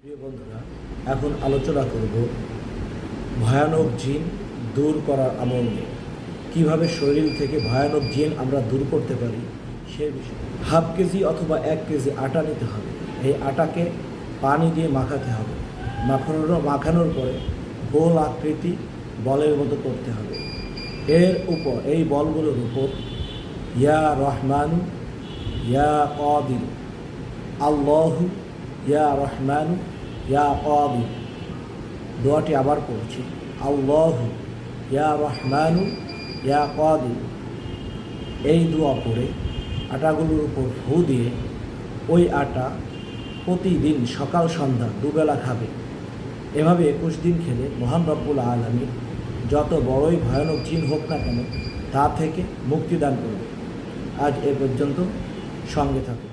প্রিয় বন্ধুরা, এখন আলোচনা করব ভয়ানক জিন দূর করার আমল নিয়ে। কীভাবে শরীর থেকে ভয়ানক জিন আমরা দূর করতে পারি সে বিষয়ে। হাফ কেজি অথবা 1 কেজি আটা নিতে হবে। এই আটাকে পানি দিয়ে মাখাতে হবে। মাখানোর পরে গোল আকৃতি বলের মতো করতে হবে। এর উপর এই বলগুলোর উপর ইয়া রহমানু ইয়া কাদির, আল্লাহু ইয়া রহমানু ইয়া কাদির, দোয়াটি আবার পড়ছি, আল্লাহু ইয়া রহমানু ইয়া কাদির। এই দোয়া পড়ে আটাগুলোর উপর ফু দিয়ে ওই আটা প্রতিদিন সকাল সন্ধ্যা দুবেলা খাবে। এভাবে 21 দিন খেলে মহান রব্বুল আলামিন যত বড়ই ভয়ানক জিন হোক না কেন তা থেকে মুক্তিদান করবে। আজ এ পর্যন্ত, সঙ্গে থাকুন।